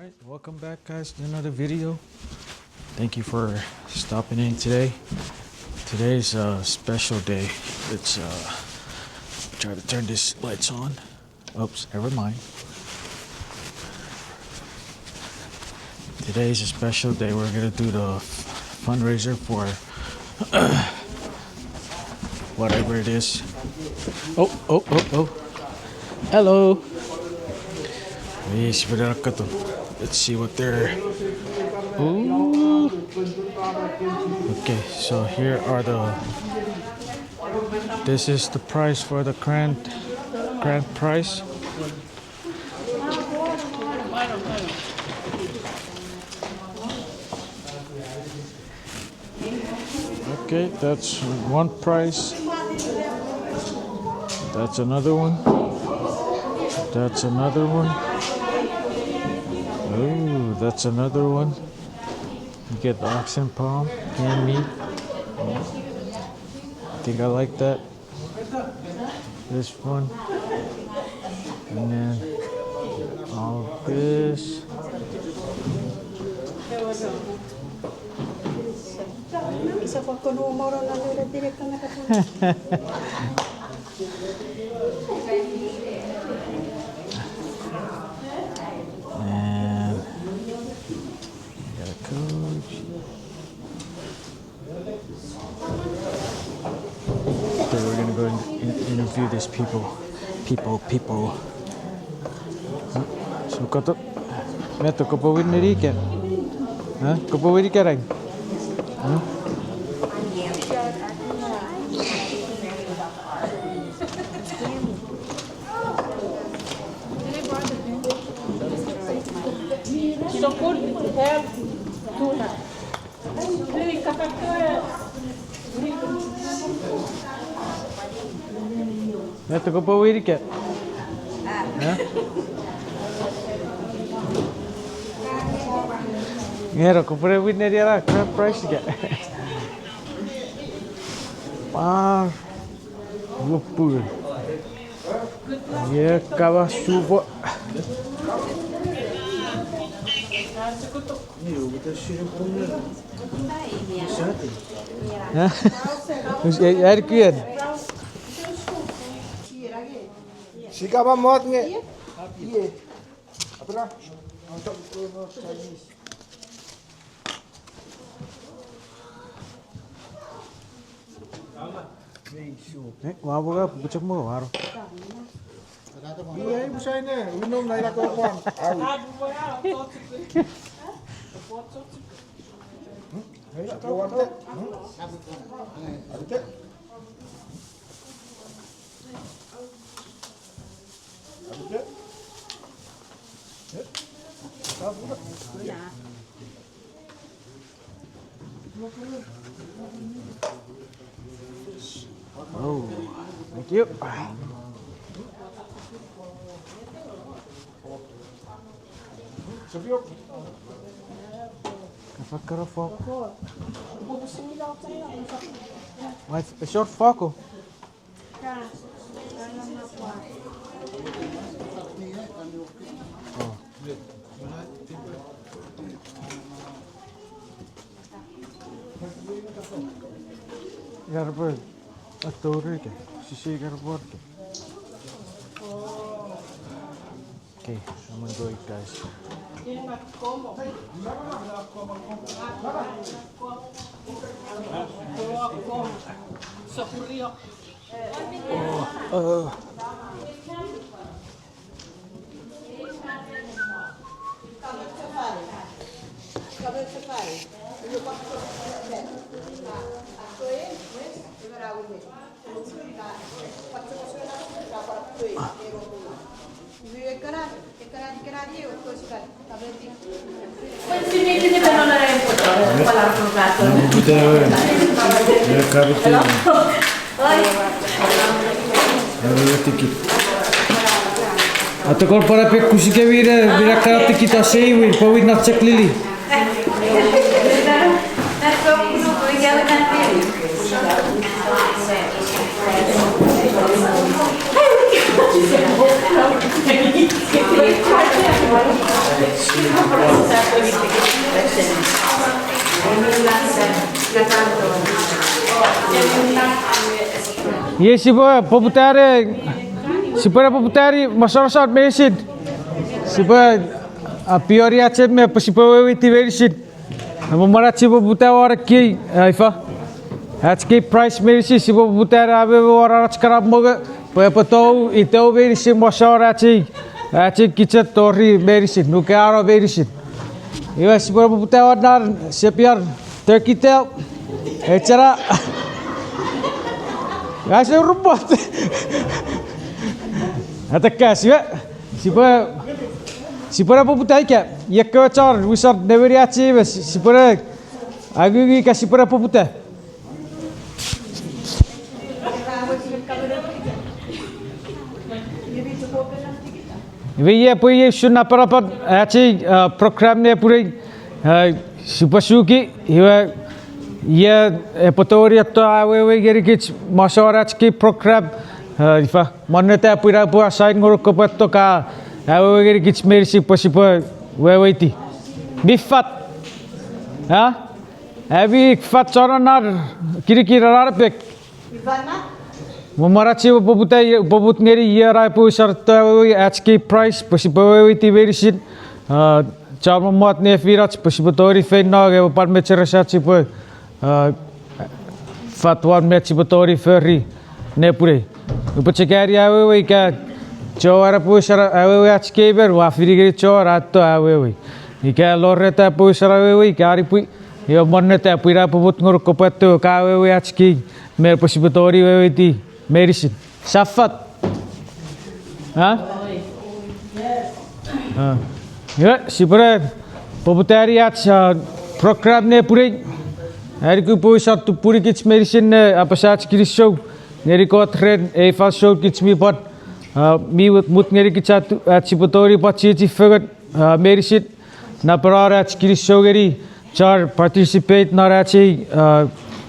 Alright, welcome back guys to another video. Thank you for stopping in today. Today's a special day. Let's try to turn these lights on. Oops, never mind. Today's a special day. We're gonna do the fundraiser for whatever it is. Oh. Hello. Let's see what they're. Ooh. Okay, so here are the. This is the price for the grand prize. Okay, that's one price. That's another one. That's another one. Oh, that's another one. You get the oxen palm, canned meat. I think I like that. This one. And then all this. And we got a coach. Okay, we're gonna go and interview these people. So got up. Met ko po win ni Riken. Huh? Ko po win ka rin. Huh? So good to have tuna. Really Met ko po win ka. Huh? Ngero ko po win ni dia crab price ka. Par. Wupul. Ya kawa subo. Yaar kuyan. Siapa mau nge? Iya. Apa lah? Untuk Chinese. Wabuga bucak mo waro. Iya, ibu saya nih, minum dari lakukan. Oh, thank you. Sebiok. Kapag foco. Mas short foco. Oh. Garba, atore ke, sisi garba ke. Okay, I'm gonna go eat, guys. Atau kalau para pek kusik wira kerap kita sewin, pawin nak cek lili. Yes, siapa poputare masyarakat mesin. Siapa piori aceh me pasipawe tiverisin. Mamarat siapa poputare ki ifa. Atski price mesin siapa poputare ave orang sekarang moga. Papatou itau verisin masyarakat aceh kita tori verisin. Nukara verisin. Iwa siapa poputare nar siapa turkey tail. Cara Rasa rumput. Atakan siapa apa putai ke? Ya kacor, usap neveri aci bes. Siapa agi kasih siapa apa putai? Ini apa ye sunna perapat aci program ni puri super suki. Ya petori atau awe geri kich masyarakat ki program ifa moneta pura pura sign nguruk kepato ka awe geri kich mersi posipo wewe ti bifat ha abi fat charanar kiri rarpek Mamarachi pobut ngeri yara pu sarta awe price posipo wewe ti verisin chama mat ne firat posipo tori fenna ge par mecherasa chipo fatwa match betori ferry nepure upachekari awe ka chora pushara awe achkeber wafiri chora to awe ika loreta pushara awe kari pu yo moneta pura pubut ngur kopato ka awe achki mer posibetori awe ti merisin safat ha ya sibra poputari ach program ne pure Eriku pui satu puri kits medicine apa sahaja kiri show ngeri ko thread fa show kits mi pot mi mut ngeri kitsa chipotori pot chi fagot medicine na parara kiri show ngeri char participate na rachi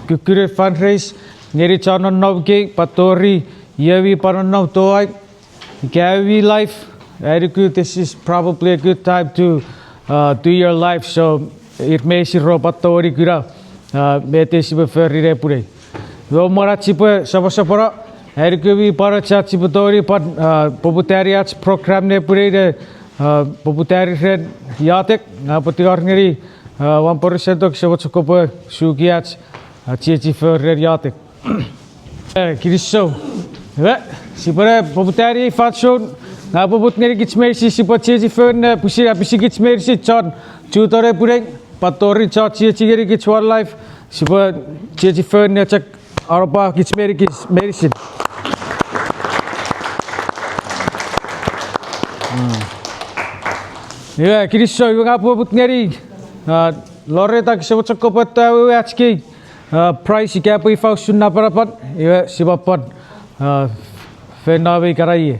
kukure fundraise ngeri channel nov ke patori yevi paranov toy gavi life Eriku this is probably a good time to do your life so it may si ropatori kira bete siapa ferry pure. Dua marat siapa siapa hari kebi para chat siapa tori pat poputariat program ne pure de poputariat yatek petiar ngeri 1% tok siapa cukup sugiat cici ferry yatek. Kiriso, siapa poputari fashion poput ngeri kitsmersi siapa cici ferry pusi kitsmersi chan cutore pure. Patori chat cici geri kits wildlife siapa cici fern ya cak Eropa kits medicine. Ya kiri so yung apa but ngeri lore tak siapa cak kopata achki price kya pui fau sunna parapat ya siapa pat fenawi karai.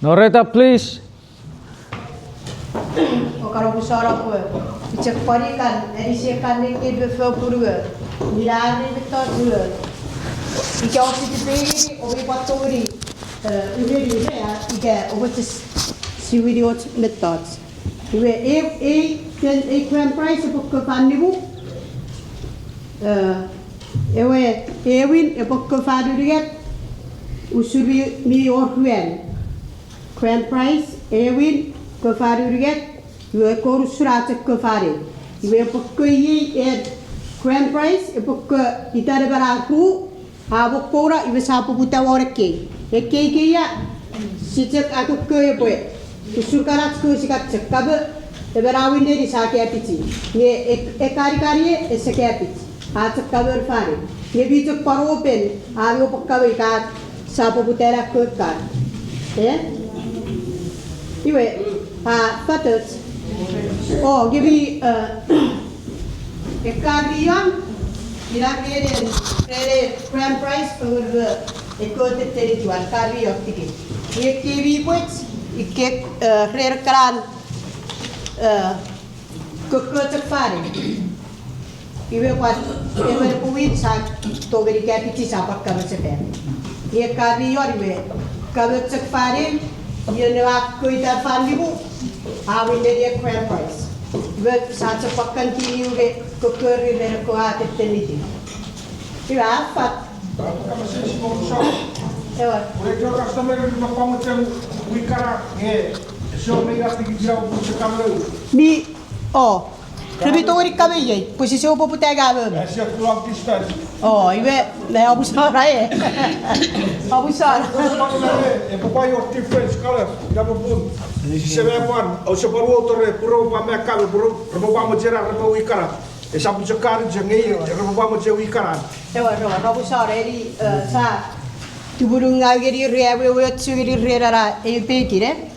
Noreta please. Kalau besar apa? Cek parikan, edisi kan ini dua puluh, nilai betul dua. Jika orang itu beri, orang patori, ini ya, jika orang itu siwiri betul. Jadi, grand prize untuk kepanibu, Ewin untuk kepanibuat, usuri mi orhuan. Grand prize, Ewin kepanibuat. Iwe koru surat kefari. Iwe pokoi grand prize pokoi itare baraku abo kora iwe sapu buta warke. Eke ya sicek aku ke boy. Usurkarat ku sikat cekab berawin dari sakit apici. Ye ekari esake apici. Ha cekab fari. Ye bicok paropen abo pokoi ka sapu buta rakkan. Iwe ha patot Oh, gibi ekarian kira grand prize per ekor territoire kari optike. Ye kiwi poets ikek rare kran kokot fare. Iwe pas ever puit sa to veri kapiti sa pakka sefer. Ye kari iwe kabet fare ye ne ak koita fandibu Awin dia grand prize. But sa continue ke kukuri dari kuat teniti. Iba apa? Kamu sih mau usah. Ewa. Mereka customer itu nampak macam wikara. So mereka tinggi jauh punya kamu. Mi oh. Lebih tahu ni kami je. Posisi apa pun tega apa? Asia long distance. Oh, ibe dah abu sara eh. Abu sara. Pokoknya your different colors. Kamu pun. Sebepan, usah baru autor puro pameka puro reboba macera reboba wikara. Sabu cekar jengai reboba macera wikara. Ewa, abu sara ini sa. Tu burung ageri reawe wet sugeri reara peki ne?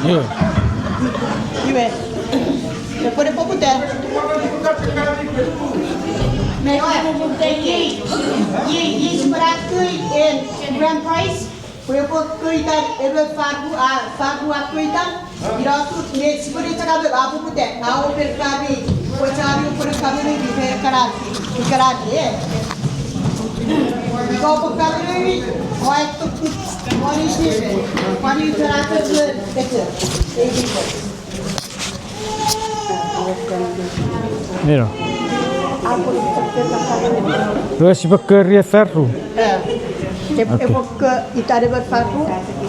Yeah. Ibe. Depois pouco tempo. Ye sebenarnya in grand prize. Berapa kuitan? Fagu kuitan. Iraku ni sebenarnya cakap apa putih. Aku berkami, wajari upur kami ni dikerati. Kau berkami ni, kau itu mani terakhir kecil. Mira. Terus bekerja ferro. Epok itare berfaku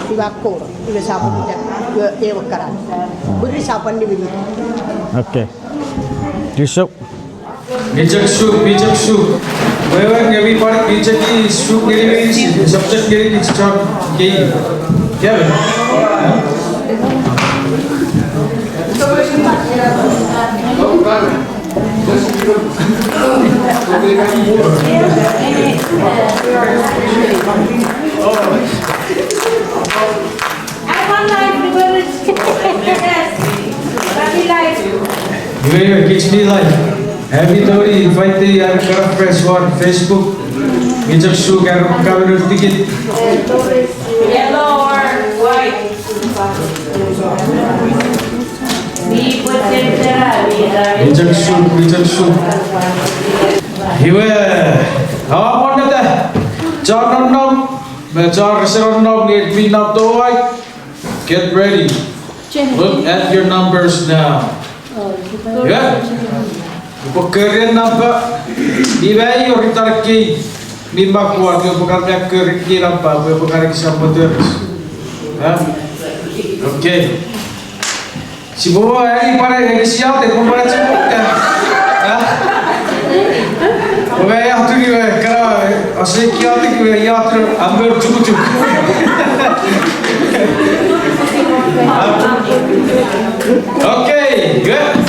ibakor ibe sapu kita ke ewakaran beri sapan di bini. Okay. Yusuf. Bijak su. Wherever every part bijak is su giri subject giri is job giri. क्या है? Kids me like happy Tori invite the current press on Facebook. Bijak su cover ticket. Yellow or white? Bijak su. Hiwe. How on that? John nom. John restaurant nom need me now to get ready. Look at your numbers now. Yeah. Pekerjaan apa? Dibayar orang tarki. Mimba kuat ke pekerjaan kerja apa? Pekerjaan siapa terus? Okay. Si bawa hari pada yang siap deh, pembaca bukan? Pembaca tu ni, kalau asal kiat tu ya tu ambil cukup. Okay, good.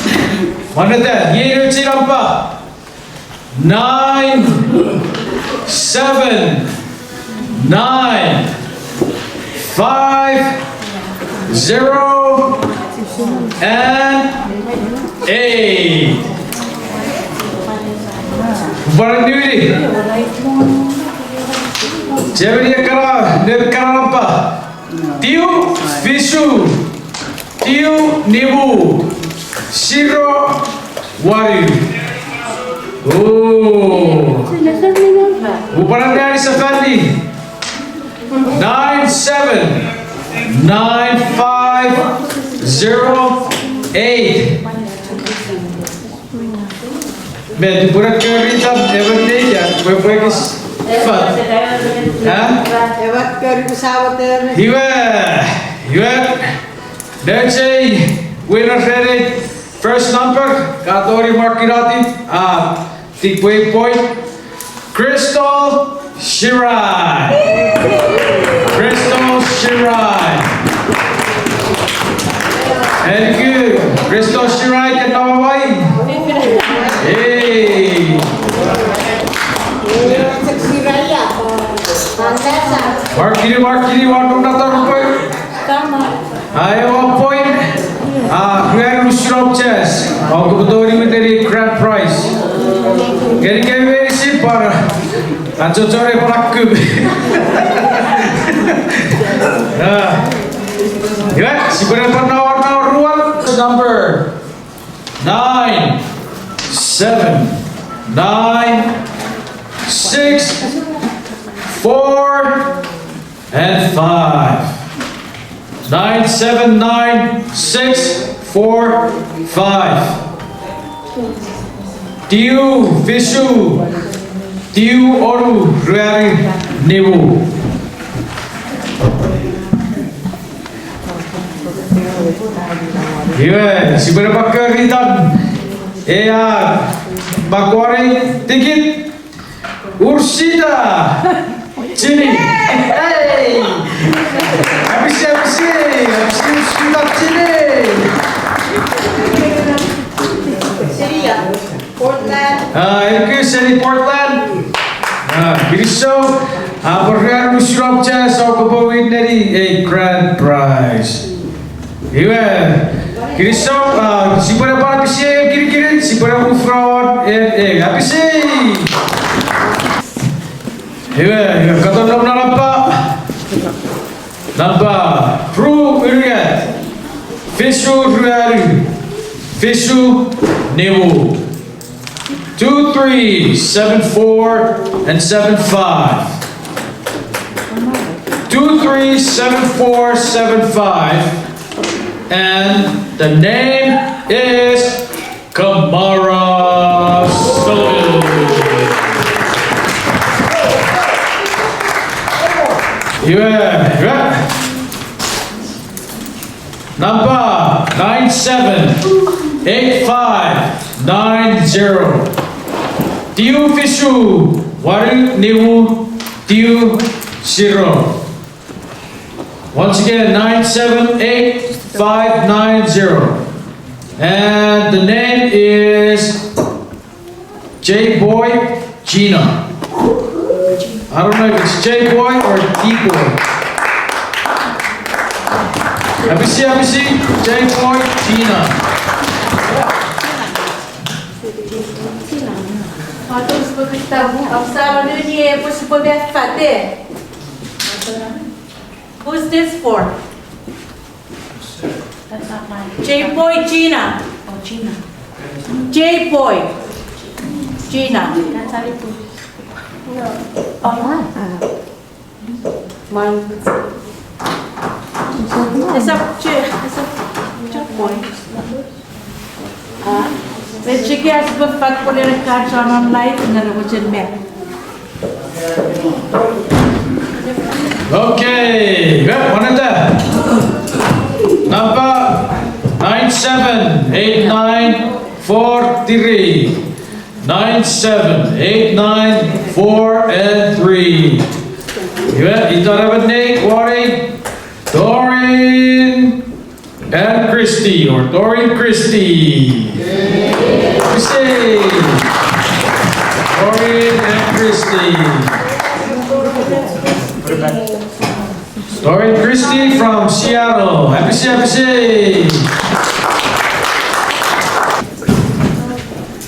Mana dah? Ye ruci apa? 9, 7, 9, 5, 0, and 8. Barang diri. Jadi dia kerana apa? Tiu visu, tiu nibu, siro wari. Oh, barang dari sekali. 9, 7, 9, 5, 0, 8. Ben, buat kerja everyday ya, berbagai fun. Ewa kari pesawat ter. Hiwe. Let's say winner ready. First number, kategori markirati. Tikwe point. Crystal Shirai. Thank you. Crystal Shirai can now away. Hey. Seksi raya. Markiri, waktu datang point. Ayo 1 point. Grand Rushrop Chess. Aku betul ini menjadi grand prize. Kali very sip para. Ancocore pelaku. Ya, si benar warna ruang. number 9, 7, 9, 6, 4, and 5. 9, 7, 9, 6, 4, 5. Tiu Visu, Tiu Oru Ruari Nibu. Yeah, si berpakaritan. Bakwari tikit Ursida. Sini. Hey. Habis Ursida sini. Syria, Portland. Ini sini Portland. Biriso, berkaitan usual chess atau kebawin dari a grand prize. Iya, Biriso, si pada para pisi kiri-kiri, si pada front, habis sih. Iya, kata nampak, Ru Uriat, Fishu Ruari, Fishu Newu, 2, 3, 7, 4, and 7, 5. 2, 3, 7, 4, 7, 5, and the name is Kamara Sullivan. Yeah. Number 978590. Tiu Fishu Waru Niwu Tiu Zero. Once again, 978590. And the name is J-Boy Gina. I don't know if it's J-Boy or D-Boy. Have you seen J-Boy Gina? Who's this for? That's not mine. J-Boy Gina. Oh, Gina. J-Boy Gina. That's how you put it. Oh, mine. Mine. It's a J-Boy. When she gets the fat for the cards on life and then it was in me. Okay, one at that. Number 978943. 9789 and 3. Itarabanate, Wari, Doreen and Christy, or Doreen Christy. Christy. Doreen and Christy. Doreen Christy from Seattle. Happy.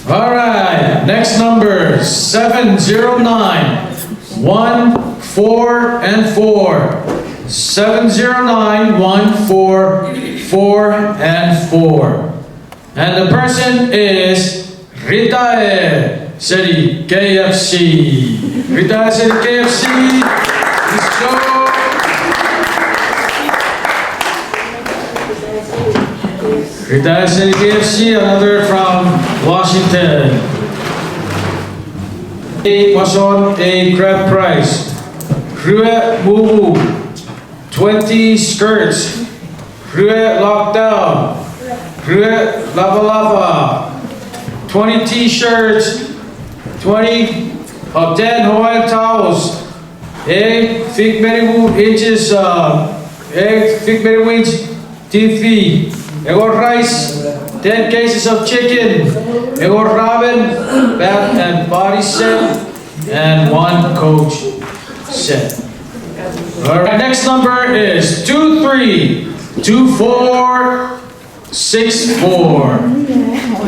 All right, next number 70914 and 4. 70914 and 4. And the person is Rita City KFC. Rita City KFC. Let's go. Rita City KFC, another from Washington. It was on a grand prize. Rue Moo 20 skirts. Rue Lockdown. Rue Lava 20 t-shirts. 20 of 10 Hawaiian towels. Fig Meriwood inches, Fig Meriwood TV. Ego rice, 10 cases of chicken, ego ramen, bath and body set, and 1 coach set. Alright, next number is 232464.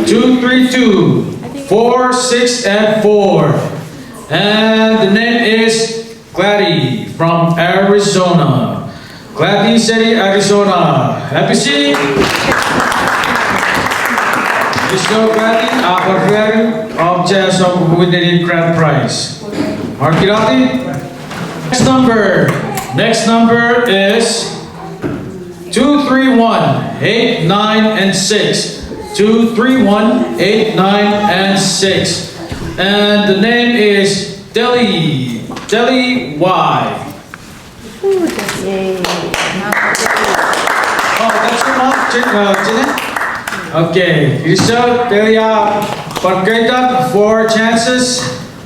232 4, 6, and 4. And the name is Gladys from Arizona. Gladys City, Arizona. Happy seat. Cristo Gladdy, Abarreru, of Jazz of Winning Grand Prize. Markirati. Next number is 231, 8, 9, and 6. 231, 8, 9, and 6. And the name is Telly Y. Oh, that's your mom, Jeanette? Okay, you saw Telly Parkaitan, 4 chances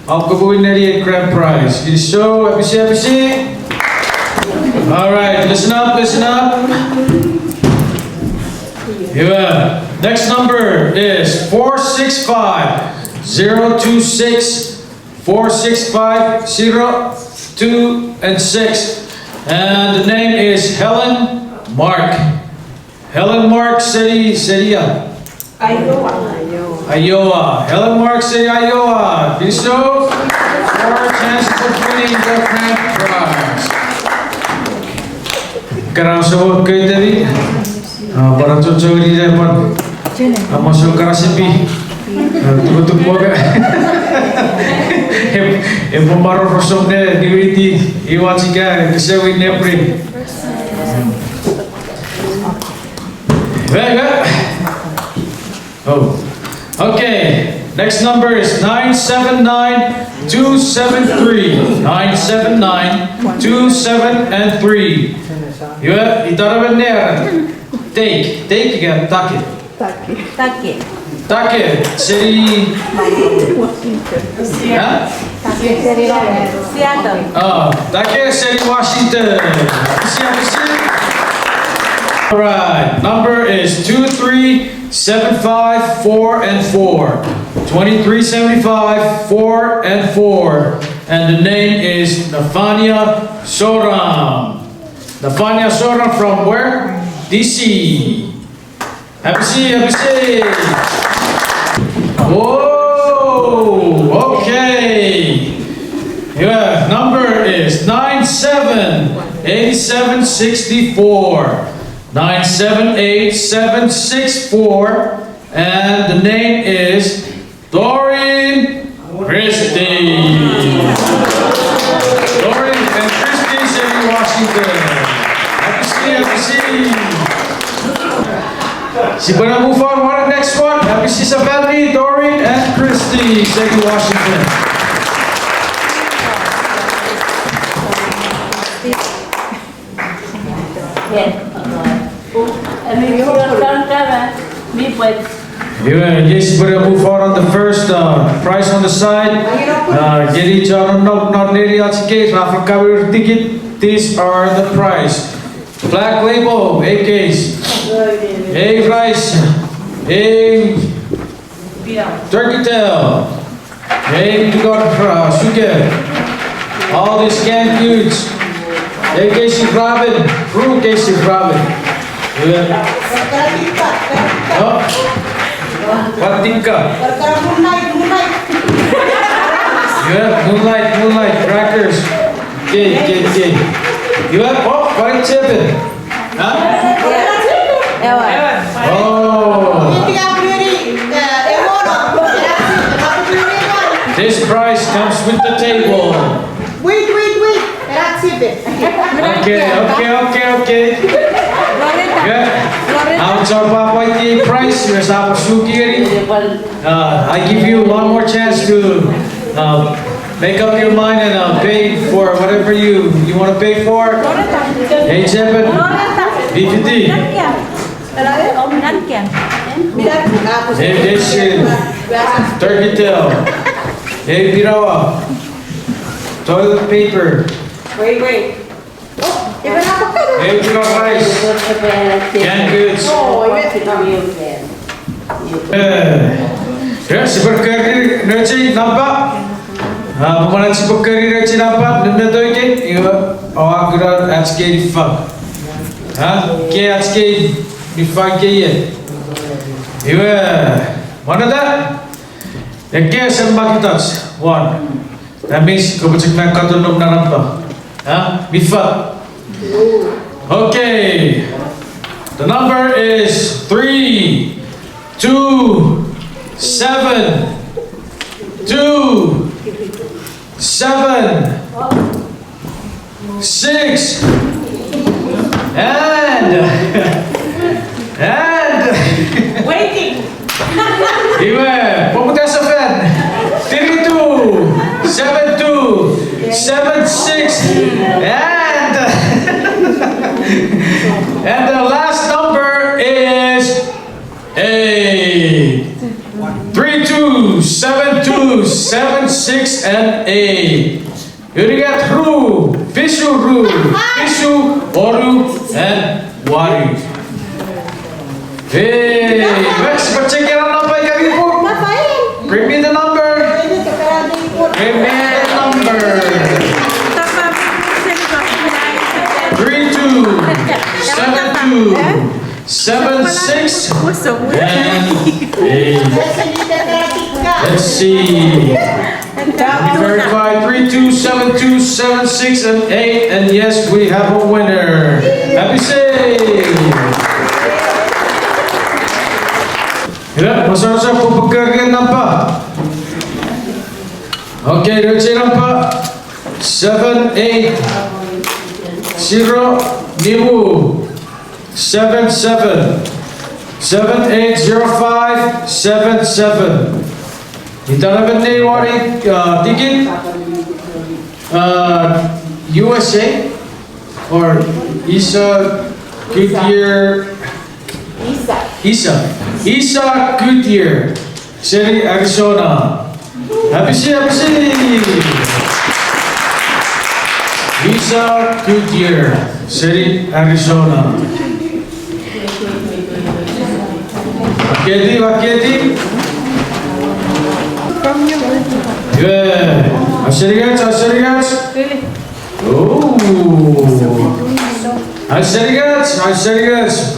of winning grand prize. You saw, ABC. All right, listen up. Yeah. Next number is 465-026, 465-02 and 6. And the name is Helen Mark. Helen Mark City, Iowa. Helen Mark City, Iowa. Be so 4 chances of winning the grand prize. Karang so kay David. Para tutuloy din naman. Masuk karasipi. Tutup mo ka. Pembaru rosok deh diwiti. Iwan sika kesewin nepri. Oh. Okay. Next number is 979-273. 979-27 and 3. Yeah, itaraben there. Take again. Take it. City. Yeah? Seattle. Oh, take City, Washington. All right. Number is 2375, 4 and 4. 2375, 4 and 4. And the name is Nafania Soram. Nafania Soram from where? DC. ABC. Whoa, okay. Yeah, number is 978764. 978764. And the name is Doreen Christie. Doreen and Christie, City, Washington. ABC. Si gonna move on, what the next one? ABC sa family, Doreen and Christie, City, Washington. Yes, we're gonna move on the first prize on the side. Get each other not nearly out of case. Raffle cover ticket. These are the prize. Black label, A case. A rice. A turkey tail. A sugar. All these canned goods. A case of rabbit. Fruit case of rabbit. Oh. Patika. Yeah, moonlight, crackers. Okay. You have, what is it? Huh? Oh. This prize comes with the table. Wait. Okay. Yeah. Now it's our Papa price. Here's our Sukiri. I give you one more chance to make up your mind and pay for whatever you want to pay for. A7, B50. Turkey tail. Hey, Pirawa. Toilet paper. Wait. Hey, rice. Canned goods. Ya, si berkari nanti nampak. Mana si berkari nanti nampak. Nanda tu ikan. Awak kira atske di fag. Ke atske di fag ke ye. Mana dah? Yang ke sembah kita. One. That means kau percaya nak kau tu nampak. Bifag. Okay. The number is 3, 2, 7, 2, 7, 6, and Waiting. Iwe, pumunta sa Fed. 3-2, 7-2, 7-6, and the last number is 8. 3-2, 7-2, 7-6, and 8. You get Ru, Vishu, Oru, and Wari. Hey, let's check it out now. Bring me the number. Bring me the number. 3-2, 7-2, 7-6, and 8. Let's see. We verified 3-2, 7-2, 7-6, and 8, and yes, we have a winner. Happy save. Ya, masa-masa pempegagan nampak. Okay, let's nampak. 7, 8, 0, Nibu. 7, 7. 7, 8, 0, 5, 7, 7. Kita dapat ni wari tiket USA or Isa Goodyear. Isa Goodyear, City, Arizona. Happy see. Isa Goodyear, City, Arizona. Waketi. Yeah. Aserigas. Oh. Aserigas.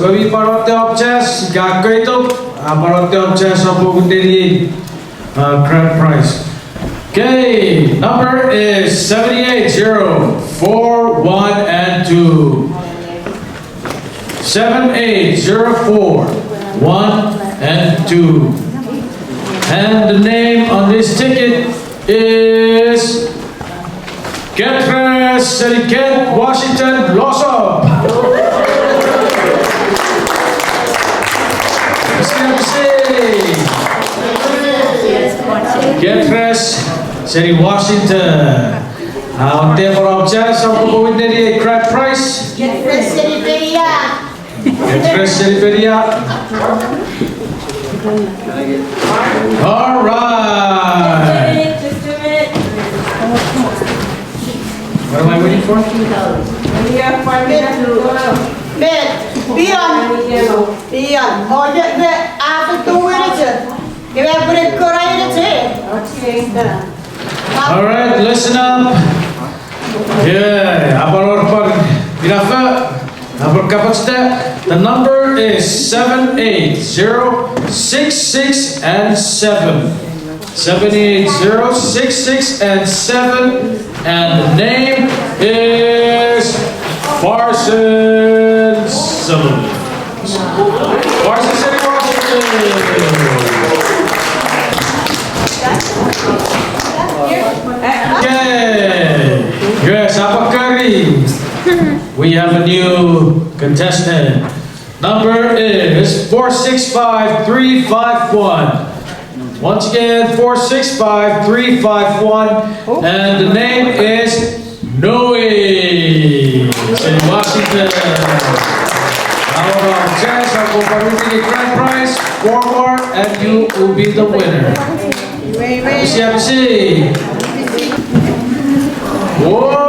Kami parote obches. Gagawin ito. Parote obches ang pupuntin grand prize. Okay, number is 78, 0, 4, 1, and 2. 7, 8, 0, 4, 1, and 2. And the name on this ticket is Getres Seriket Washington Blossom. Getres Seri Washington. Ang tempo object sa pagkawin nila grand prize. Getres Seripedia. All right. Just do it. What am I waiting for? Yeah, 5 minutes. Beyond. Oh, after 2 minutes. You have to correct it. Okay. All right, listen up. Yeah, the number is 7, 8, 0, 6, 6, and 7. 7, 8, 0, 6, 6, and 7. And the name is Parsons. Parsons City, Washington. Okay. Yes, Apakari. We have a new contestant. Number is 465351. Once again, 465351. And the name is Noe. It's in Washington. Our chance of the grand prize, 4 more, and you will be the winner. See. Whoa!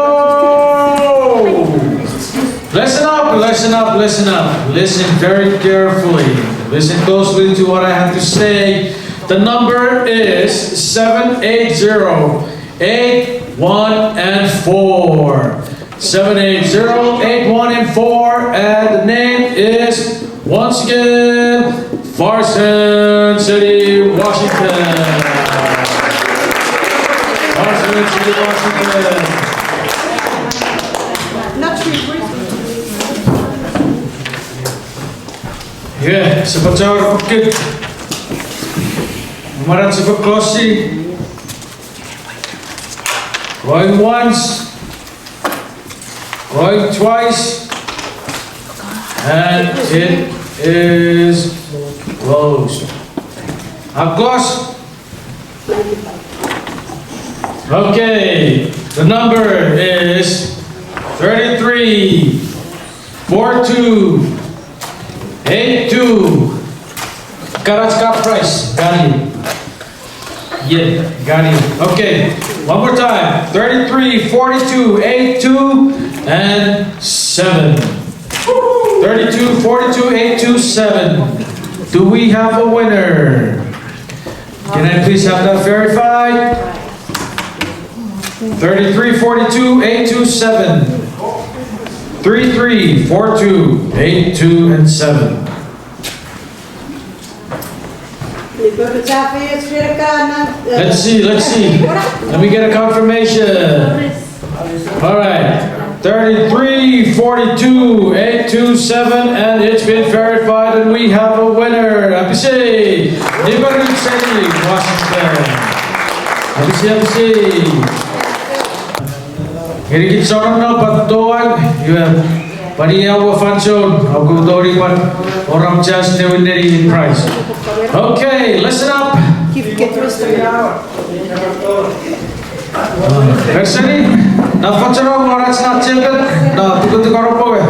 Listen up. Listen very carefully. Listen closely to what I have to say. The number is 780 81 and 4. 780 81 and 4, and the name is once again Farson City, Washington. Farson City, Washington. Yeah, seperti orang bukit. Umaran super closely. Going once. Going twice. And it is closed. Up close. Okay, the number is 33, 42, 82. Garage car price, got it. Yeah, got it. Okay, one more time. 33, 42, 82, and 7. 32, 42, 82, 7. Do we have a winner? Can I please have that verified? 33, 42, 82, 7. 33, 42, 82, and 7. Let's see. Let me get a confirmation. All right. 33, 42, 82, 7, and it's been verified, and we have a winner. Happy say. Neighborhood City, Washington. Happy say. Here kita seorang nak bantuan, paniya wa function, aku tori pan orang just winning prize. Okay, listen up. Personi, na function orang nak cakap, na tukar apa ya?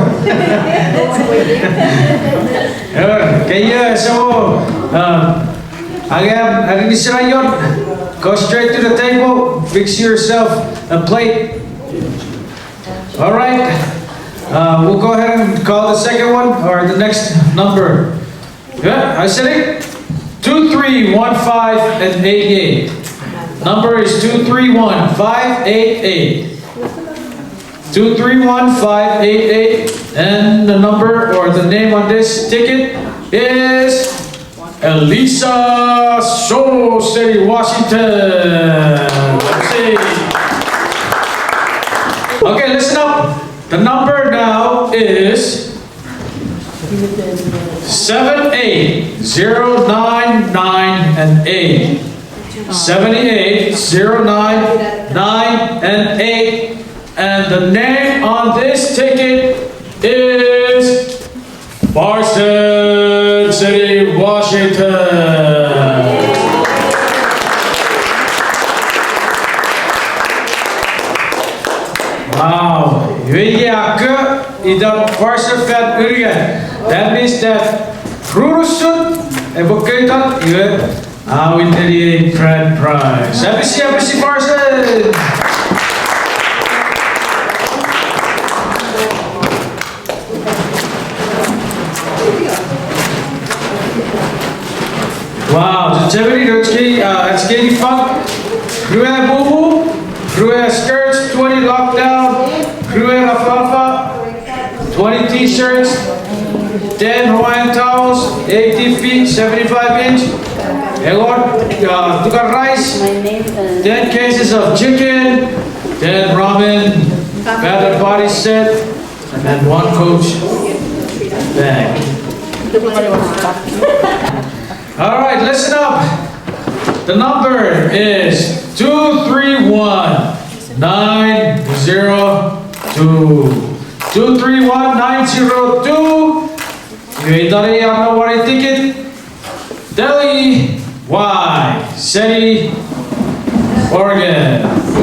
Kaya so, again, hari ni sirayon, go straight to the table, fix yourself a plate. All right, we'll go ahead and call the second one, or the next number. Yeah, I said it. 2, 3, 1, 5, and 88. Number is 2, 3, 1, 5, 8, 8. 2, 3, 1, 5, 8, 8. And the number, or the name on this ticket is Elisa, Show City, Washington. Let's see. Okay, listen up. The number now is 7, 8, 0, 9, 9, and 8. 78, 0, 9, 9, and 8. And the name on this ticket is Boston City, Washington. Wow. That means that Rurusun evocated in the grand prize. Happy Parson! Wow, the Jermaine it's getting fun. Crew Boo, Crew skirts, 20 lockdown, Crew alfalfa, 20 t-shirts, 10 Hawaiian towels, 80 feet, 75 inch. Tukar rice, 10 cases of chicken, 10 ramen, bath and body set, and then 1 coach bag. All right, listen up. The number is 231-902. 231-902. You ain't done it, I know what I ticket. Telly City, Oregon.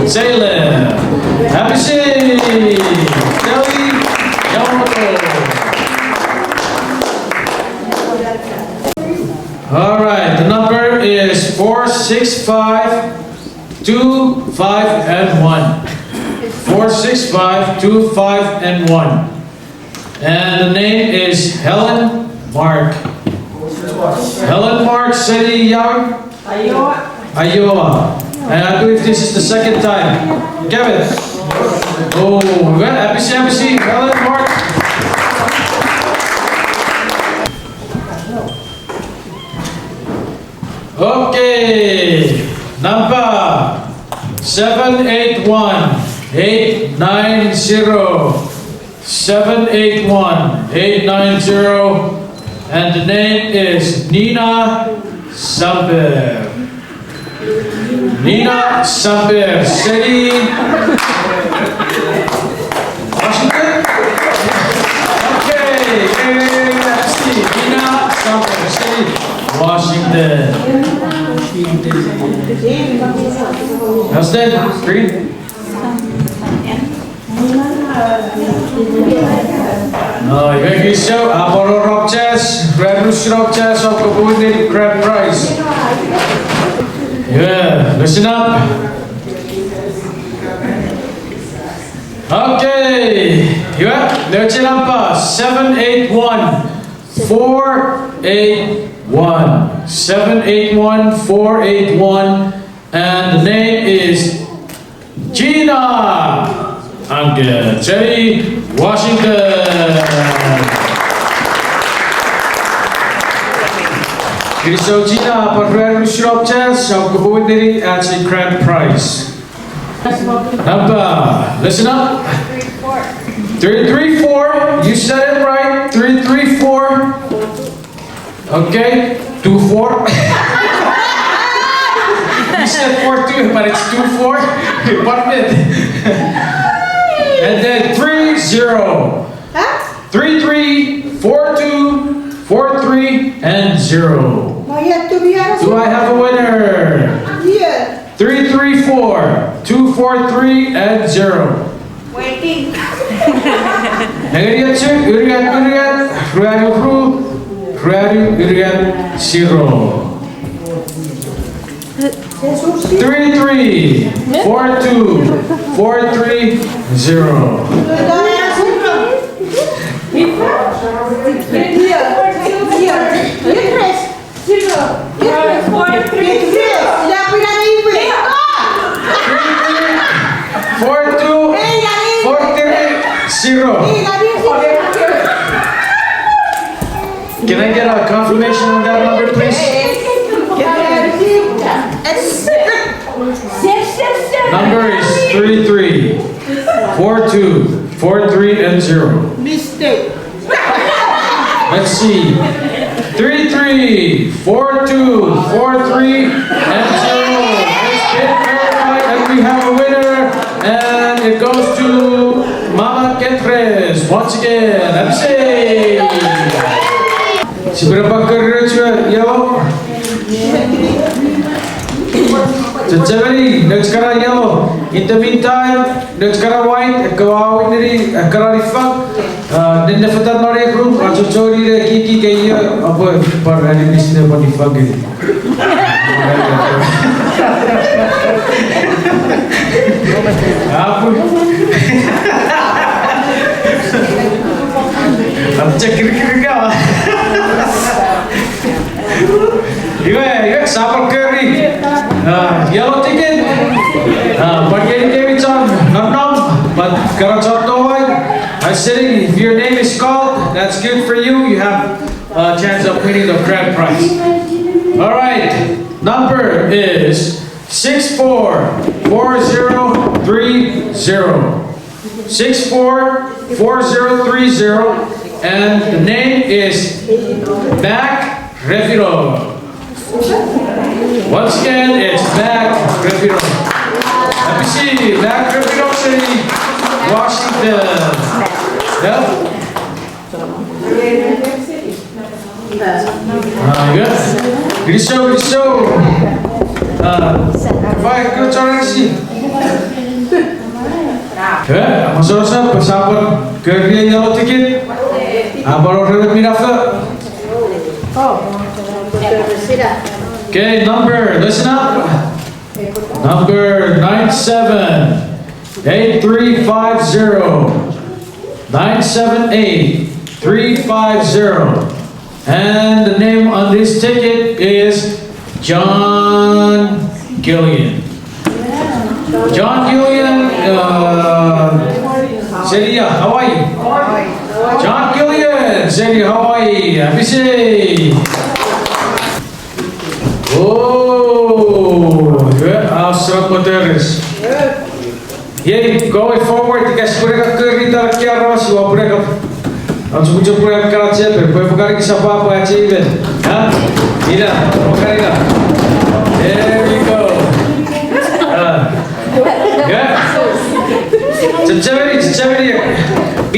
Salem. Happy City. Telly Yamamoto. All right, the number is 465-25-1. 465-25-1. And the name is Helen Mark. Helen Mark, City Young, Iowa. And I believe this is the second time. Kevin. Oh, well, happy Helen Mark. Okay, number 781-890. 781-890, and the name is Nina Samper. Nina Samper, City, Washington. Okay, let's see. Nina Samper, City, Washington. How's that? Green? No, you make it show. Apollo Rock Chess, Red Rush Rock Chess of Kabuni Crab Price. Yeah, listen up. Okay, yeah, let's lampa 781-481. 781-481, and the name is Gina. Angel, Jerry, Washington. So Gina, Parfum Shop Chess, of Kabuni at a grand price. Number, listen up. 334. You said it right. 334. Okay. 24. You said 42, but it's 24. Department. And then 30. 33, 42, 43, and 0. Do I have a winner? Yeah. 334, 243, and 0. Waiting. Uriat 0. 33, 42, 43, 0. Can I get a confirmation on that number, please? Number is 33, 42, 43, and 0. Mistake. Let's see. 33, 42, 43, and 0. It's been verified, and we have a winner, and it goes to Mama Ketres. Once again, let's see. Seberapa keren yellow? Jermaine, next kara yellow. In the meantime, next kara white. Kawawi niri kara rifang. Then the fatal nori room. Ajo chori re kiki kaya apa par hari bisne pun rifang ini. Apa? Apa cekir kau? Yeah, Sapper Curry. Yellow ticket. But getting Davidson, not but Karachotoy. I'm sitting. If your name is called, that's good for you. You have a chance of winning the grand prize. All right. Number is 644030. 644030, and the name is Back Refiro. Once again, it's Back Refiro. Let me see, Back Refiro City, Washington. Yep. Good. Good show. Baik, good sih. Masuk pesawat kerja yellow ticket. Baru dapat mirafa. Okay, number, listen up. Number 978350. 978350. And the name on this ticket is John Gillian. John Gillian, Celia, Hawaii. John Gillian, Celia, Hawaii. Happy say. Oh, good. Awesome, Poteres. Yeah, going forward, guys, pura kerita kiara si wa pura. Langsung muncul pura karace, pero bukan lagi siapa apa aja event. Hah? Tidak, bukan. There we go.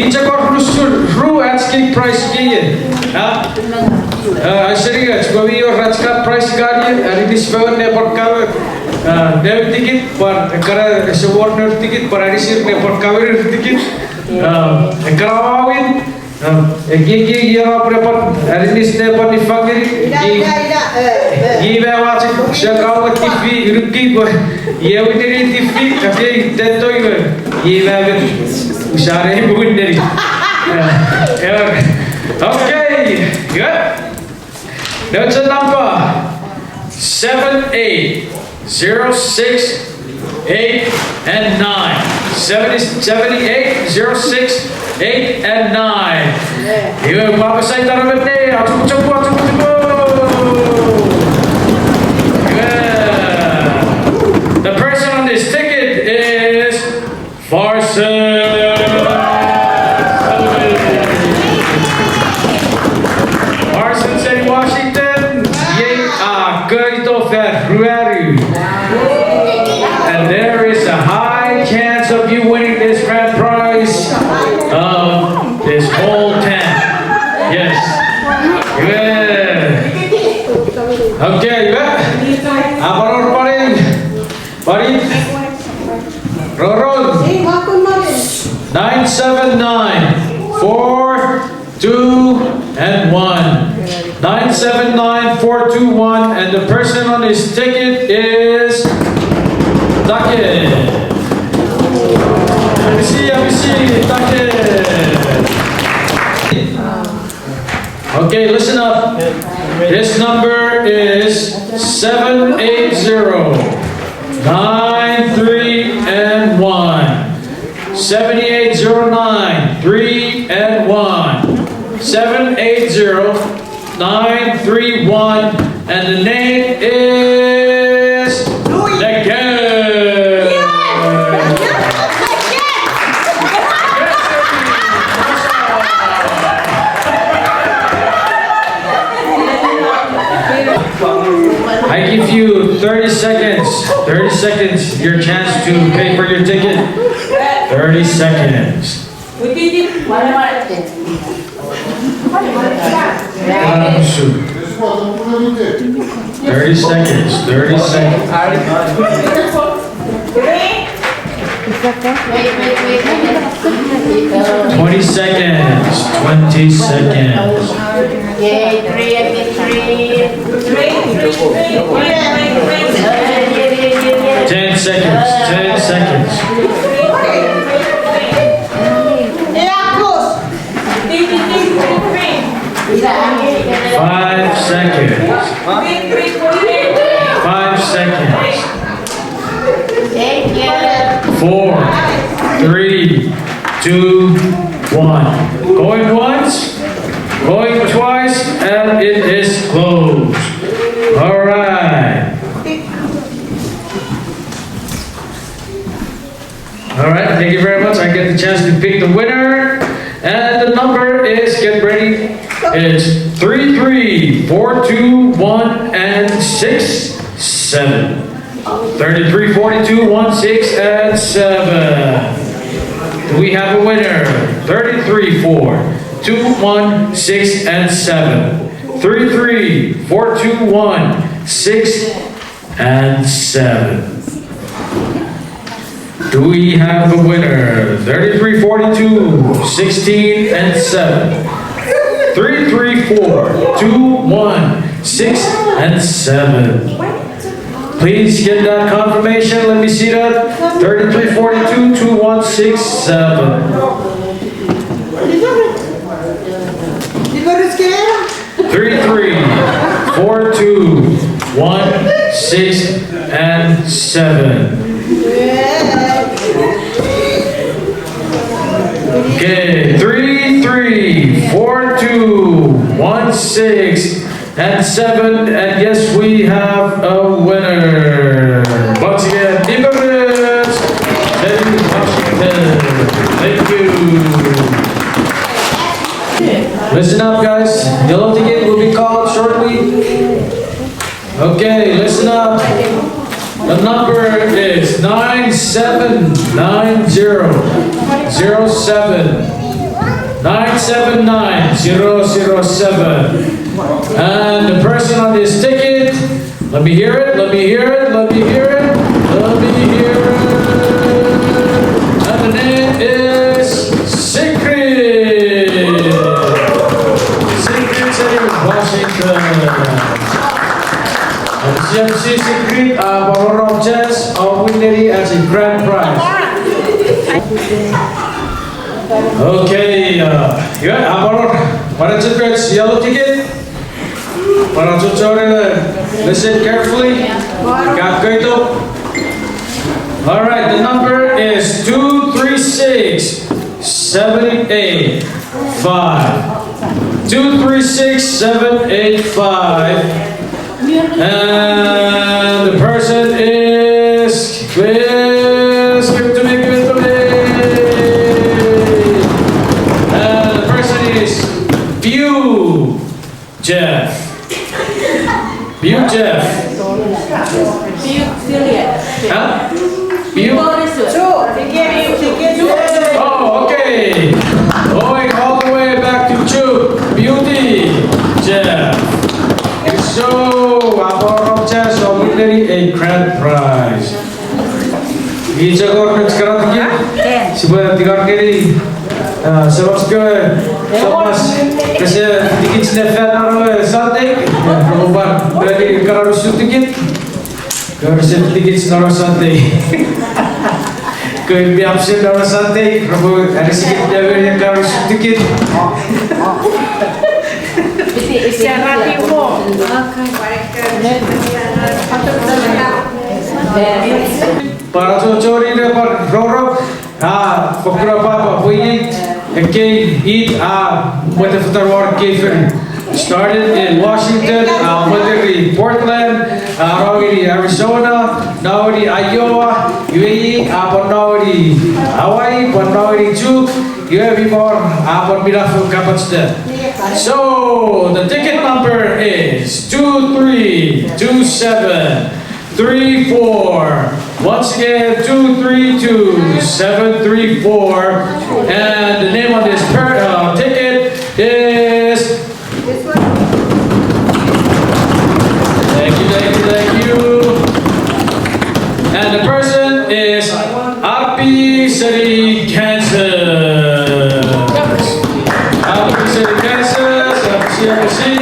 Kita kau ru atskik price gini. Serius, kau iyo ratska price gani. Hari ini sebenarnya nepot kau. Dev tiket par kara sewarner tiket par hari sih nepot kau tiket. Kerawin. Gigi yang repot hari ini nepot di fakir. Gigi bawa sekarang TV rugi boy. Iya ini TV tapi tentu itu. Gigi bawa usaha bukan dari. Okay, good. Notes a number 7, 8, 0, 6, 8, and 9. 78, 0, 6, 8, and 9. Yung papasay tarabat ni. Atup-tup. Good. The person on this ticket is Farson. And there is a high chance of you winning this grand prize of this whole tent. Yes. Good. Okay, good. Aparor pa rin. Parit. Roron. 979 4 2 and 1. 979 421, and the person on his ticket is Duckett. Let me see, Duckett. Okay, listen up. This number is 780 93 and 1. 7809 3 and 1. 780 931, and the name is Legend. I give you 30 seconds. 30 seconds, your chance to pay for your ticket. 30 seconds. 30 seconds. 30 seconds. 20 seconds. 20 seconds. 10 seconds. 10 seconds. 5 seconds. 5 seconds. 4, 3, 2, 1. Going once, going twice, and it is closed. All right. All right, thank you very much. I get the chance to pick the winner. And the number is, get ready, it's 3, 3, 4, 2, 1, and 6, 7. 33, 42, 1, 6, and 7. Do we have a winner? 33, 4, 2, 1, 6, and 7. 33, 4, 2, 1, 6, and 7. Do we have a winner? 33, 42, 16, and 7. 3, 3, 4, 2, 1, 6, and 7. Please get that confirmation. Let me see that. 33, 42, 2, 1, 6, 7. 3, 3, 4, 2, 1, 6, and 7. Okay, 3, 3, 4, 2, 1, 6, and 7, and yes, we have a winner. Once again, Nicholas, Telly Washington. Thank you. Listen up, guys. Yellow ticket will be called shortly. Okay, listen up. The number is 979007. 979007. And the person on this ticket, let me hear it, let me hear it, let me hear it, let me hear it. And the name is Secret. Secret City, Washington. Siap si Secret, Borong Chess, winner as a grand prize. Okay, yeah, Borong, para Secret's yellow ticket. Para listen carefully. All right, the number is 236785. 236785. And the person is, please give it to me, give it to me. And the person is Jeff. Jeff. Huh? Oh, okay. Going all the way back to Beauty Jeff. So, our chance of winning a grand prize. Each of our sekarang again. Sebuah tiga kali. Sebab sekarang Thomas kasi dikit sneffan orang santai. Perubahan dari kalau sedikit. Kalau sedikit orang santai. Kalau biasa orang santai, kalau ada sedikit yang kalau sedikit. Para cocori dapat rorok, beberapa punya eat with the Futar Cafe. Started in Washington, went to Portland, Arizona, now in Iowa, UAE, now in Hawaii, now in you have more raffle capacity. So the ticket number is 232734. Once again, 232734, and the name on this ticket is. Thank you. And the person is Happy City, Kansas. Happy City, Kansas. CFC.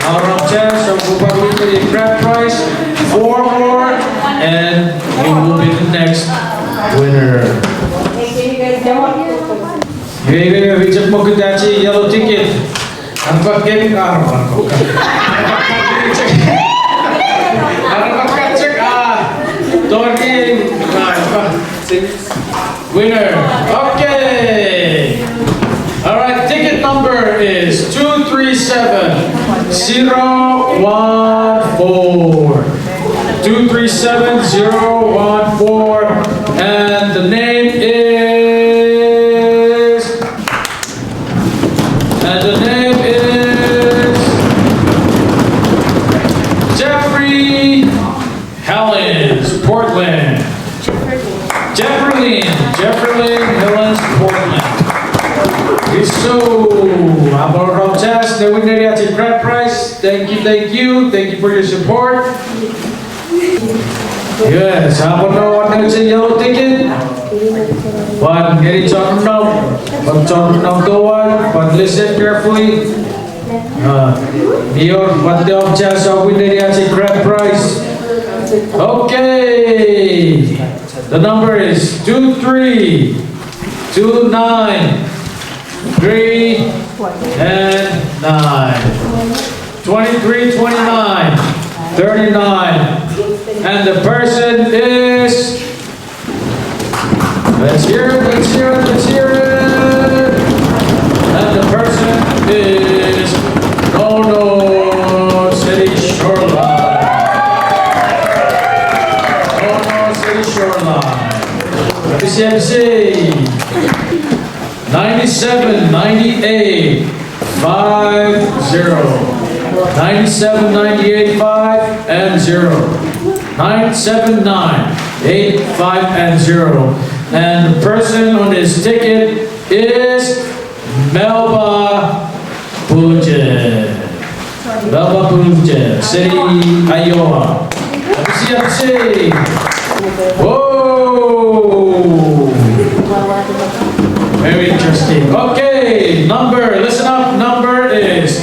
Our chance of the grand prize. 4 more, and you will be the next winner. We just mo kudachi yellow ticket. Ang pag-game ka winner. Okay. All right. Ticket number is 237014. 237014, and the name is. Jeffrey Hellens, Portland. Jeffrey Hellens, Portland. So, about test, the winner gets a grand prize. Thank you for your support. Yes, I don't know what is a yellow ticket. But get it on now. But listen carefully. What the chance of winning gets a grand prize. Okay. The number is 2329 and 9. 23, 29, 39. And the person is. Let's hear it. And the person is Nono City Shoreline. CMC 97, 98, 50. 97, 98, 5 and 0. 979, 8, 5 and 0. And the person on this ticket is Melba Puget. Melba Puget, City, Iowa. FC. Whoa! Very interesting. Okay, number, listen up, number is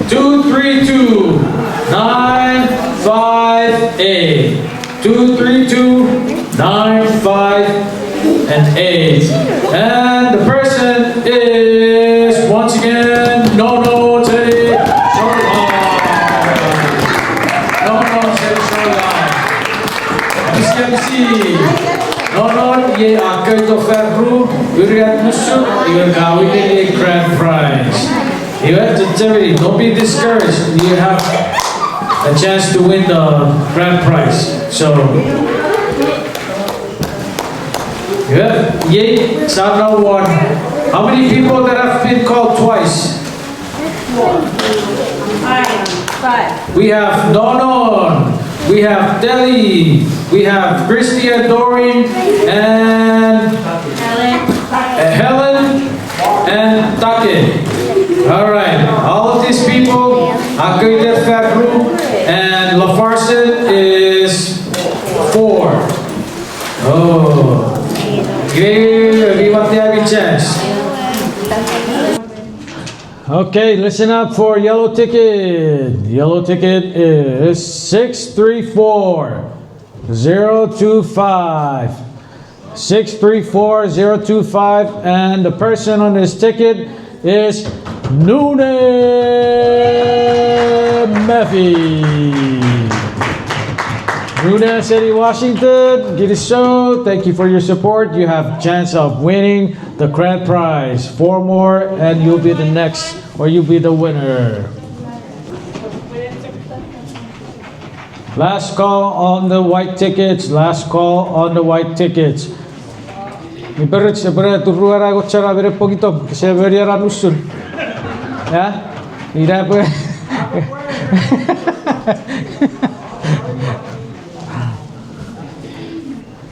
232-958. 232-95 and 8. And the person is, once again, no Telly MC. No, ye akai to ferru, uriat musu, you gawin a grand prize. You have to tell me, don't be discouraged. You have a chance to win the grand prize. So, yeah, ye Sana won. How many people that have been called twice? Five. We have Donon, we have Telly, we have Christy and Doreen, and Helen and Take. Alright, all of these people, Akayde Ferru and LaFarson is 4. Oh, give what they have a chance. Okay, listen up for yellow ticket. Yellow ticket is 634025. 634025, and the person on this ticket is Nune Meffy. Nune City, Washington, get it show. Thank you for your support. You have a chance of winning the grand prize. 4 more and you'll be the next, or you'll be the winner. Last call on the white tickets. Last call on the white tickets. Ibarat sebenarnya turun aku cara beri pogito, saya beri ranusun, ya, tidak apa.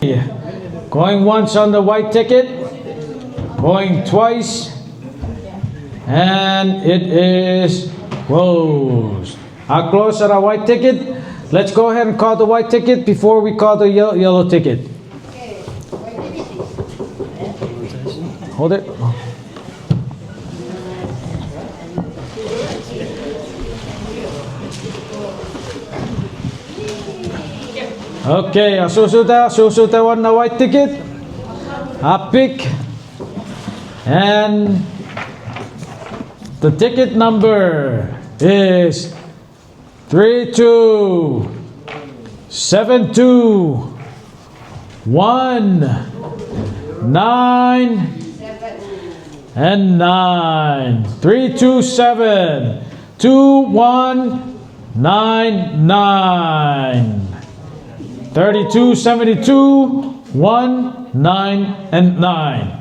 Yeah. Going once on the white ticket, going twice, and it is closed. How close are the white ticket? Let's go ahead and call the white ticket before we call the yellow ticket. Hold it. Okay, susuta on the white ticket. I pick, and the ticket number is 327219 and 9. 3272199. 3272 1 9 and 9.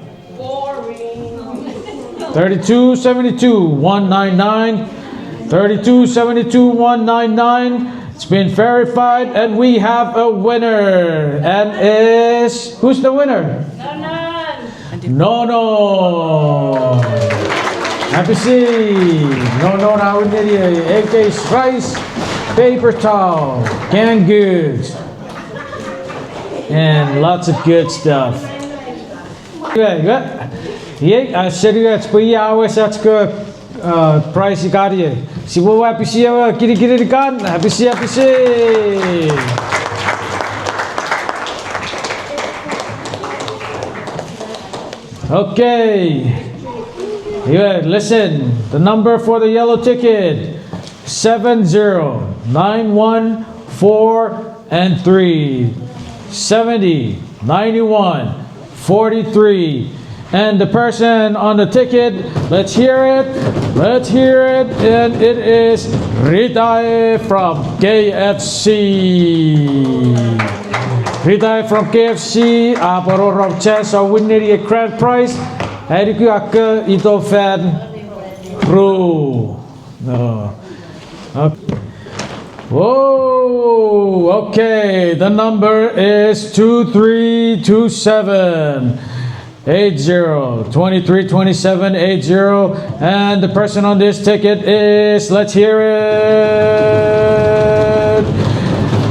3272 199. 3272 199. It's been verified, and we have a winner. And who's the winner? No. Happy see. No, now we need a case rice, paper towel, canned goods, and lots of good stuff. Yeah, I said it's pretty hours. That's good. Price you got here. See what happy see kitty gun. Happy see. Okay. Yeah, listen. The number for the yellow ticket: 70914 and 3. 70 91 43. And the person on the ticket, let's hear it, and it is Rita from KFC. Rita from KFC, aparo chance of winning a grand prize. Eriku akka ito fan pro. No. Whoa, okay, the number is 2327. 80. 232780. And the person on this ticket is, let's hear it,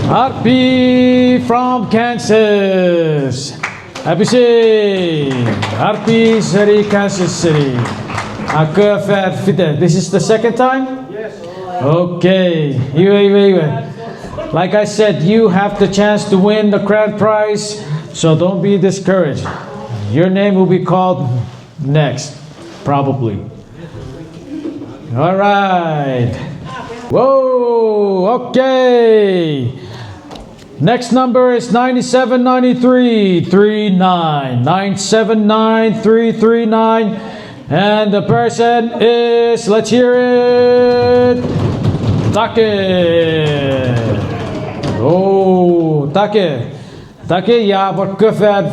Harpy from Kansas. Happy City. Harpy City, Kansas City. This is the second time? Yes. Okay. Like I said, you have the chance to win the grand prize, so don't be discouraged. Your name will be called next, probably. All right. Whoa, okay. Next number is 9793339. 979339. And the person is, let's hear it, Take. Oh, Take. Take, ja, wat kuffer.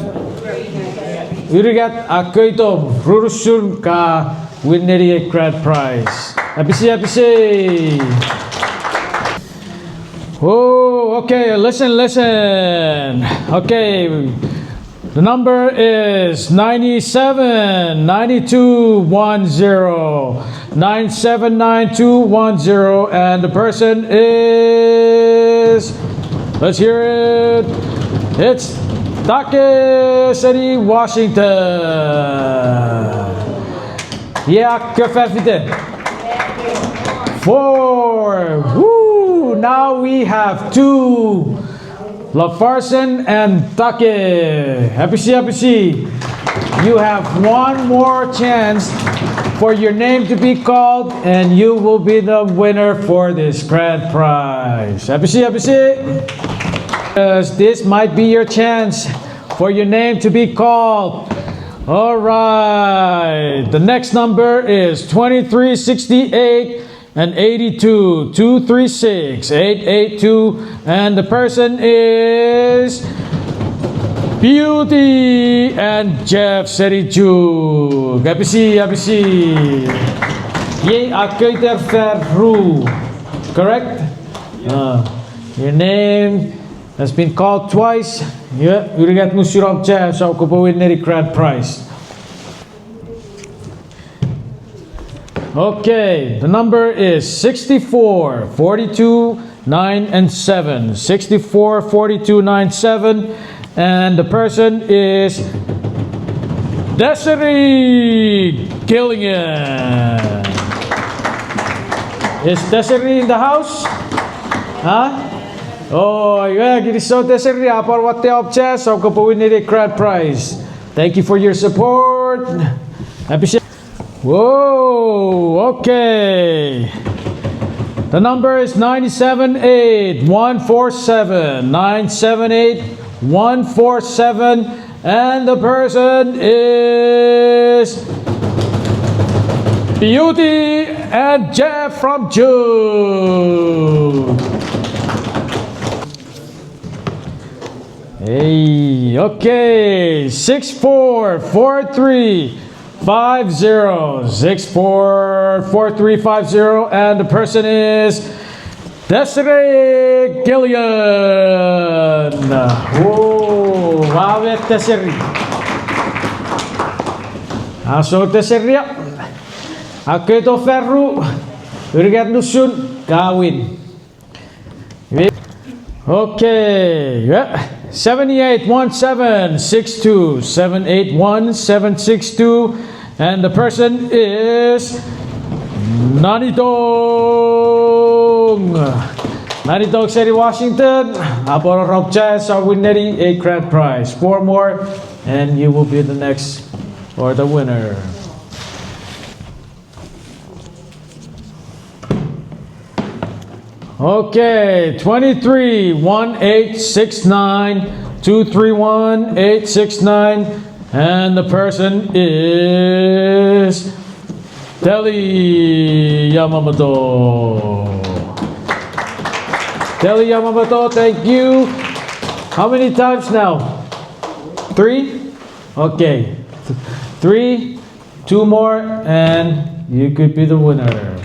Urigat akoito rurusun ka winneri grand prize. Happy see. Oh, okay, listen. Okay, the number is 979210. 979210, and the person is, let's hear it, it's Take City, Washington. Yeah, gefelfide. 4. Woo! Now we have 2. LaFarson and Take. Happy see. You have one more chance for your name to be called, and you will be the winner for this grand prize. Happy see. This might be your chance for your name to be called. All right. The next number is 2368 and 82. 236 882, and the person is Beauty and Jeff Serichu. Happy see. Ye akoiter ferru. Correct? Your name has been called twice. Yeah, urigat mo sirop Jeff sa kupawin neri grand prize. Okay, the number is 64 42 9 and 7. 64 42 9 7. And the person is Desiree Gilligan. Is Desiree in the house? Huh? Oh, yeah, it is so Desiree. Apar what the object, so ko win the grand prize. Thank you for your support. Happy. Whoa, okay. The number is 978147. 978147, and the person is Beauty and Jeff from June. Hey, okay. 644350. 644350, and the person is Desiree Gillian. Oh, wow, Desiree. So Desiree, ako ito ferru, urigat nusun, kawin. Okay, 781762, 781762, and the person is Nanitong City, Washington. Aporo Rob Chess are winning a grand prize. 4 more, and you will be the next or the winner. Okay, 231869, 231869, and the person is Telly Yamamoto. Telly Yamamoto, thank you. How many times now? 3? Okay. 3, 2 more, and you could be the winner.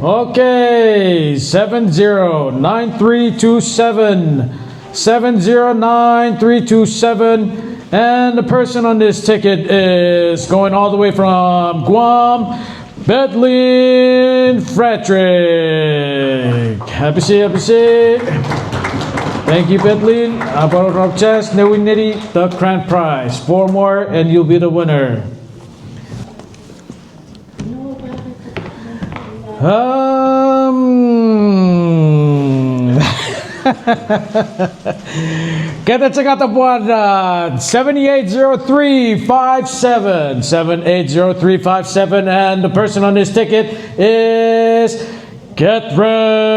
Okay, 709327, 709327. And the person on this ticket is going all the way from Guam, Bedlin Frederick. Happy see, happy see. Thank you, Bedlin. About our chest, now we need the grand prize. 4 more and you'll be the winner. Kita check out the one 780357 780357, and the person on this ticket is Ketris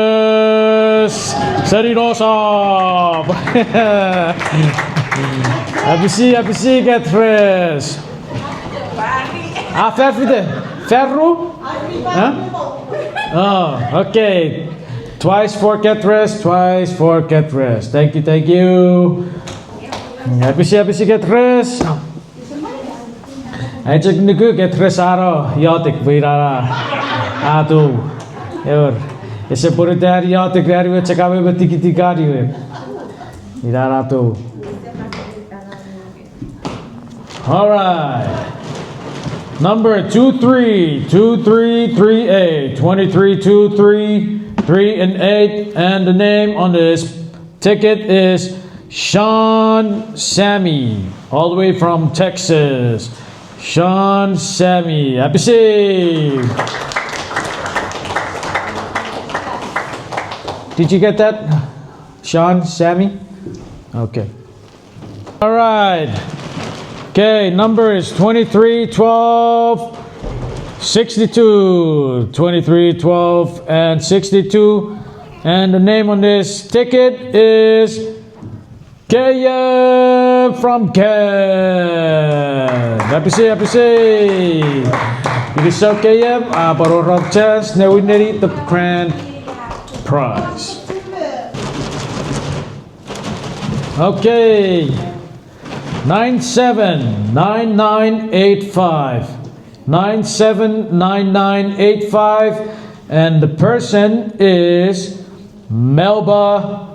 Serinosov. Happy see, Ketris. Ferru? Huh? Oh, okay. Twice for Ketris, twice for Ketris. Thank you, thank you. Happy see, Ketris. I check the good Ketris aro yotik virara atu. Ever. It's a put it there yotik very well. Check out with tiki gari. Virara tu. All right. Number 232338 2323 and 8, and the name on this ticket is Sean Sammy, all the way from Texas. Sean Sammy, happy see. Did you get that, Sean Sammy? Okay. All right. Okay, number is 231262, 2312 and 62, and the name on this ticket is Kaya from Ken. Happy see, happy see. It is so Kaya, but chance now we need the grand prize. Okay. 979985 979985, and the person is Melba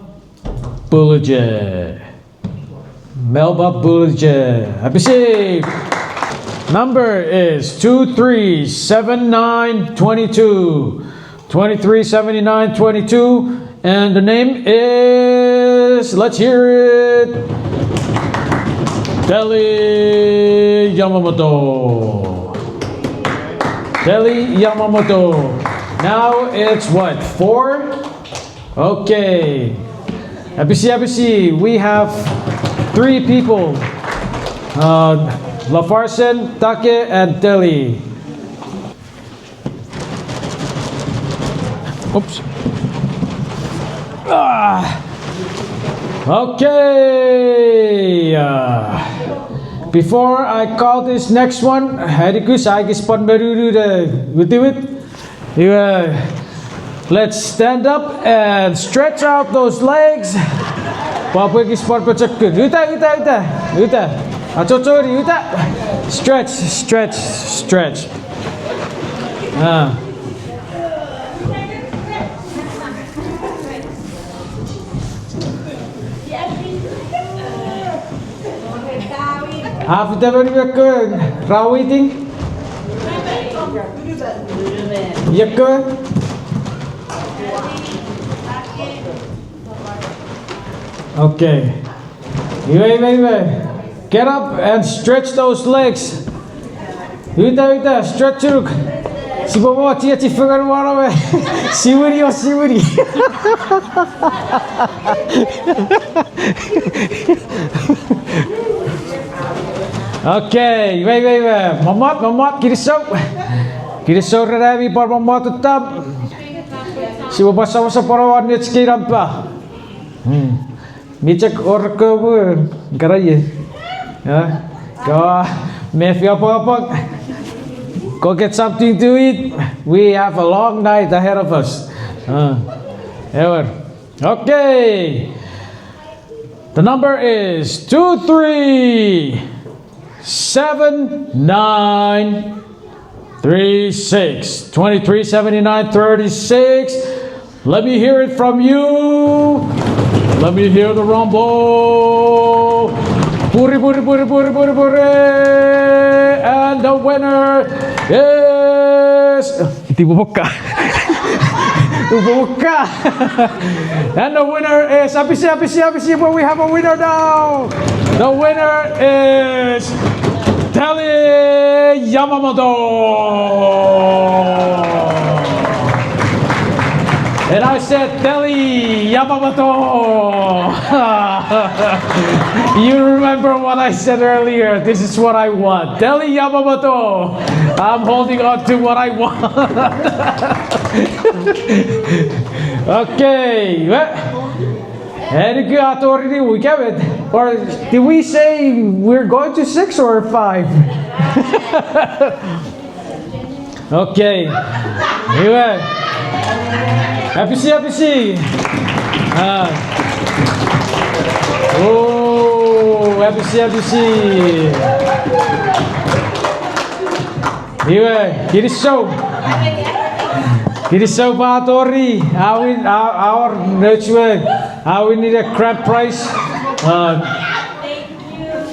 Bullinger. Melba Bullinger. Happy see. Number is 237922 237922, and the name is, let's hear it, Telly Yamamoto. Telly Yamamoto. Now it's what, 4? Okay. ABC, we have 3 people. LaFarson, Take, and Telly. Oops. Okay. Before I call this next one, let's stand up and stretch out those legs. Stretch, stretch, stretch. Have you ever been raw eating? Yakka? Okay. Wait. Get up and stretch those legs. Yuta, stretch it. Si bawa tia figure wara we. Siwiri. Okay, wait. Mamat, kirisau rarabi par mamat tetap. Si bawa sama-sama parawan ni sekiram pa. Micek or ke garaya. Ya. Go, maybe apa. Go get something to eat. We have a long night ahead of us. Ever. Okay. The number is 237936. 237936. Let me hear it from you. Let me hear the rumble. Puri, puri, puri, puri, puri, puri. And the winner is... Hindi bubuka. Bubuka. And the winner is... Apisi, but we have a winner now. The winner is... Telly Yamamoto. And I said, Telly Yamamoto. You remember what I said earlier. This is what I want. Telly Yamamoto. I'm holding on to what I want. Okay. And we have it. Or did we say we're going to 6 or 5? Okay. Anyway. Happy see. Oh, happy see. Anyway, here is so. It is so bad, Tori. Our network. We need a grand prize.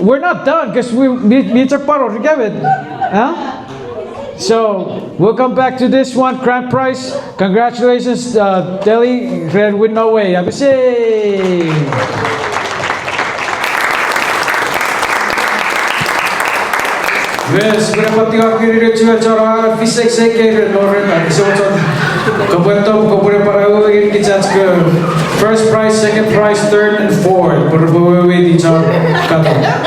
We're not done because we need a part of it. Huh? So we'll come back to this one grand prize. Congratulations, Telly. Red with no way. Abisi. Yes, berapa tiga kiri dia cuma cara fisik sekali Loren ada semacam kebetulan kepada para lagi kita ke first prize, second prize, third and fourth berapa di cara kata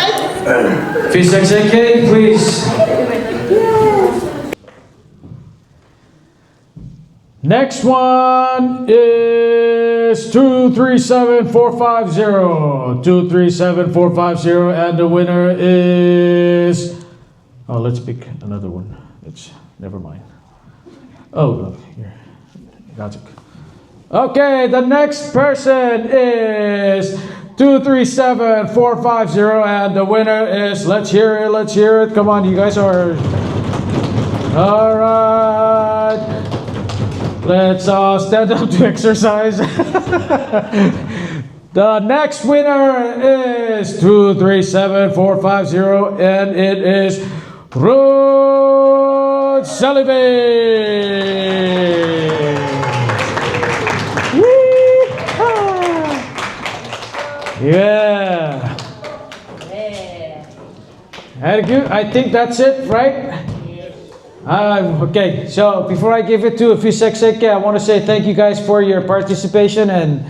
fisik sekali please. Next one is 237450. 237450 and the winner is... Oh, let's pick another one. Never mind. Oh, here. Got it. Okay, the next person is 237450 and the winner is... Let's hear it. Come on, you guys are... All right. Let's all stand up to exercise. The next winner is 237450 and it is Ruth Selifis. Yeah. Thank you. I think that's it, right? Okay, so before I give it to Fisek, I want to say thank you guys for your participation and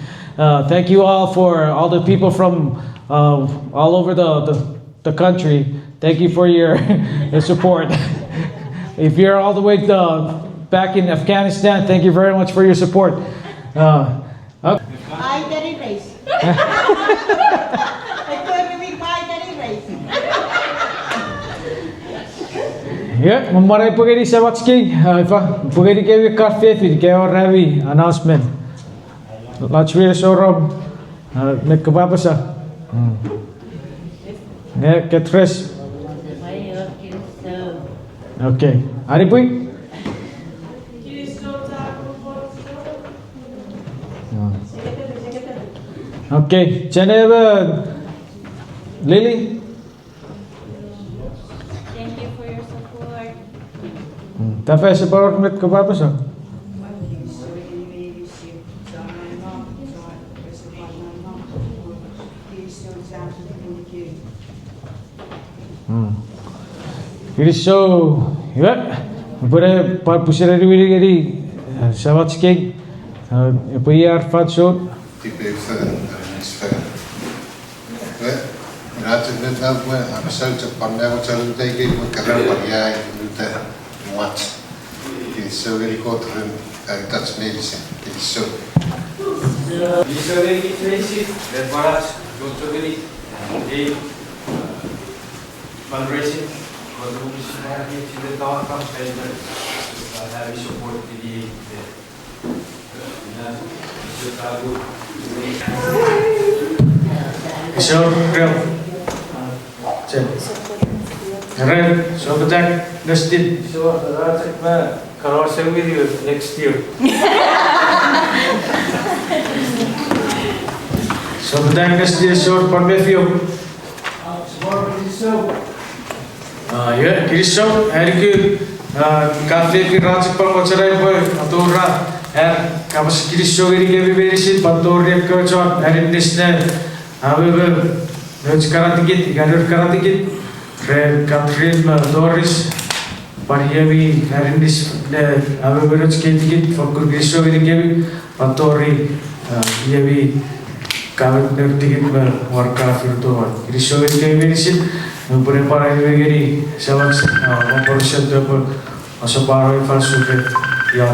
thank you all for all the people from all over the country. Thank you for your support. If you're all the way back in Afghanistan, thank you very much for your support. Okay. I Telly race. Yeah, mamaray pagari sa watchking. Pagari kayo cafe feed kayo ravi announcement. Let's read so Rob. Nagkababasa. Yeah, get fresh. Okay. Ari boy. Okay, Geneva, Lily. Thank you for your support. Tapos sa bawat met ko pa sa. It is so. Yeah. Pare pusera riwiri sa watchking. Puyar fatso. Raad net ook maar aan besluit van mij wat zullen betekenen met karamba jij doet wat het is zo heel kort en dat is medicijn het is zo. Die zo weer niet lezen, dat was goed zo weer niet. Die fundraising, wat doen ze maar niet in de dag kan spelen. Dan heb je support die dus dat goed. So real. Right, so betek nestin. So dat ik me kan also with you next year. So bedankt dia short pan befio. Ya, Krisau, hari ke kafe ke rajik pan wacarai boy atau kapas Krisau ini ke beberisin pantor dia ke cuan hari nisne, sekarang dikit, gadur sekarang dikit, Catherine Doris, pariawi hari nis, berus dikit, fokus Krisau ini ke pantori, iawi kawat dikit warga virtual. Krisau ini ke beberisin. Numpure para ini salah mempersiapkan masuk para falsu ya.